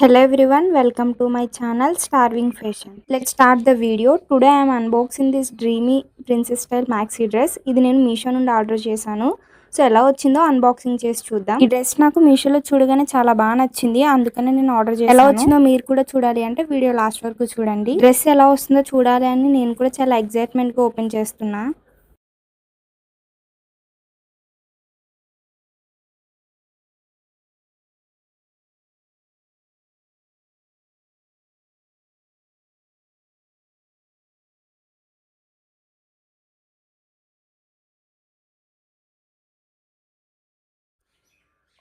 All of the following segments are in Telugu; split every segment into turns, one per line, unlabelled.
Hello everyone, welcome to my channel Starving Fashion. Let's start the video. Today I am unboxing this dreamy princess style maxi dress. ఇది నేను మీషో నుండి ఆర్డర్ చేశాను. సో ఎలా వచ్చిందో అన్బాక్సింగ్ చేసి చూద్దాం. ఈ డ్రెస్ నాకు మీషోలో చూడగానే చాలా బాగా నచ్చింది. అందుకనే నేను ఆర్డర్ చేశాను. ఎలా వచ్చిందో మీరు కూడా చూడాలి అంటే వీడియో లాస్ట్ వరకు చూడండి. డ్రెస్ ఎలా వస్తుందో చూడాలి అని నేను కూడా చాలా ఎక్సైట్మెంట్ గా ఓపెన్ చేస్తున్నా.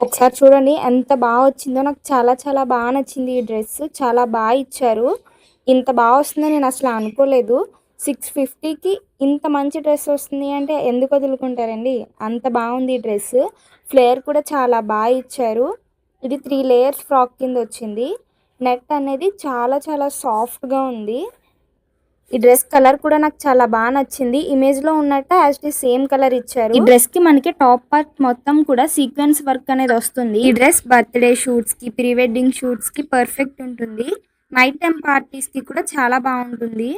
ఒకసారి చూడండి ఎంత బాగా వచ్చిందో. నాకు చాలా చాలా బాగా నచ్చింది ఈ డ్రెస్. చాలా బాగా ఇచ్చారు. ఇంత బాగా వస్తుందని నేను అసలు అనుకోలేదు. 650కి ఇంత మంచి డ్రెస్ వస్తుంది అంటే ఎందుకు వదులుకుంటారండి. అంత బాగుంది ఈ డ్రెస్. ఫ్లేర్ కూడా చాలా బాగా ఇచ్చారు. ఇది 3 లేయర్స్ ఫ్రాక్ కింద వచ్చింది. నెట్ అనేది చాలా చాలా సాఫ్ట్గా ఉంది. ఈ డ్రెస్ కలర్ కూడా నాకు చాలా బాగా నచ్చింది. ఇమేజ్ లో ఉన్నట్టు యాజ్ ది సేమ్ కలర్ ఇచ్చారు. ఈ డ్రెస్ కి మనకి టాప్ పార్ట్ మొత్తం కూడా సీక్వెన్స్ వర్క్ అనేది వస్తుంది. ఈ డ్రెస్ బర్త్డే షూట్స్ కి, ప్రీ వెడ్డింగ్ షూట్స్ కి పర్ఫెక్ట్ ఉంటుంది. నైట్ టైం పార్టీస్ కి కూడా చాలా బాగుంటుంది.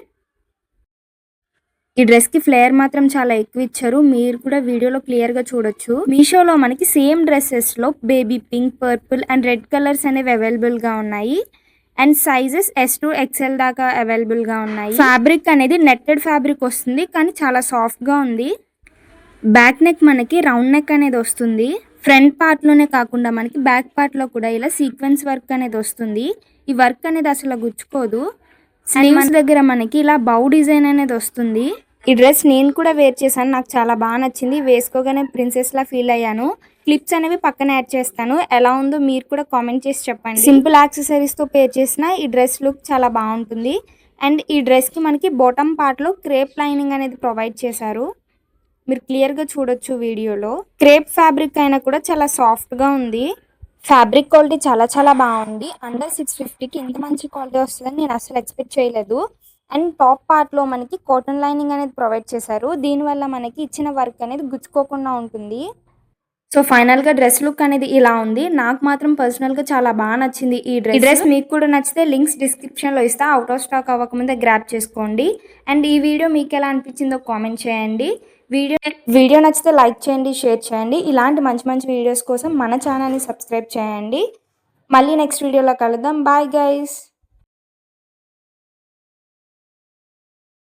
ఈ డ్రెస్ కి ఫ్లేయర్ మాత్రం చాలా ఎక్కువ ఇచ్చారు. మీరు కూడా వీడియోలో క్లియర్ గా చూడొచ్చు. మీషోలో మనకి సేమ్ డ్రెస్సెస్ లో baby pink, purple and red colours అనేవి అవైలబుల్ గా ఉన్నాయి. And sizes S to XL దాకా అవైలబుల్ గా ఉన్నాయి. ఫ్యాబ్రిక్ అనేది నెట్టెడ్ ఫ్యాబ్రిక్ వస్తుంది, కానీ చాలా సాఫ్ట్ గా ఉంది. బ్యాక్ నెక్ మనకి రౌండ్ నెక్ అనేది వస్తుంది. ఫ్రంట్ పార్ట్ లోనే కాకుండా మనకి బ్యాక్ పార్ట్ లో కూడా ఇలా సీక్వెన్స్ వర్క్ అనేది వస్తుంది. ఈ వర్క్ అనేది అసలు గుచ్చుకోదు. స్లీవ్స్ దగ్గర మనకి ఇలా బౌ డిజైన్ అనేది వస్తుంది. ఈ డ్రెస్ నేను కూడా వేర్ చేశాను. నాకు చాలా బాగా నచ్చింది. వేసుకోగానే ప్రిన్సెస్ లా ఫీల్ అయ్యాను. క్లిప్స్ అనేవి పక్కన యాడ్ చేస్తాను. ఎలా ఉందో మీరు కూడా కామెంట్ చేసి చెప్పండి. సింపుల్ యాక్సెసరీస్ తో పేర్ చేసిన ఈ డ్రెస్ లుక్ చాలా బాగుంటుంది. అండ్ ఈ డ్రెస్ కి మనకి బాటమ్ పార్ట్ లో క్రేప్ లైనింగ్ అనేది ప్రొవైడ్ చేశారు. మీరు క్లియర్ గా చూడొచ్చు వీడియోలో. క్రేప్ ఫ్యాబ్రిక్ అయినా కూడా చాలా సాఫ్ట్ గా ఉంది. ఫ్యాబ్రిక్ క్వాలిటీ చాలా చాలా బాగుంది. అండర్ 650కి ఇంత మంచి క్వాలిటీ వస్తుందని నేను అసలు ఎక్స్పెక్ట్ చేయలేదు. అండ్ టాప్ పార్ట్ లో మనకి కాటన్ లైనింగ్ అనేది ప్రొవైడ్ చేశారు. దీనివల్ల మనకి ఇచ్చిన వర్క్ అనేది గుచ్చుకోకుండా ఉంటుంది. సో ఫైనల్ గా డ్రెస్ లుక్ అనేది ఇలా ఉంది. నాకు మాత్రం పర్సనల్ గా చాలా బాగా నచ్చింది ఈ డ్రెస్. మీకు కూడా నచ్చితే లింక్స్ డిస్క్రిప్షన్ లో ఇస్తా. అవుట్ ఆఫ్ స్టాక్ అవ్వకముందే గ్రాప్ చేసుకోండి. అండ్ ఈ వీడియో మీకు ఎలా అనిపించిందో కామెంట్ చేయండి. వీడియో నచ్చితే లైక్ చేయండి, షేర్ చేయండి. ఇలాంటి మంచి మంచి వీడియోస్ కోసం మన ఛానల్ని సబ్స్క్రైబ్ చేయండి. మళ్ళీ నెక్స్ట్ వీడియోలో కలుద్దాం. Bye guys.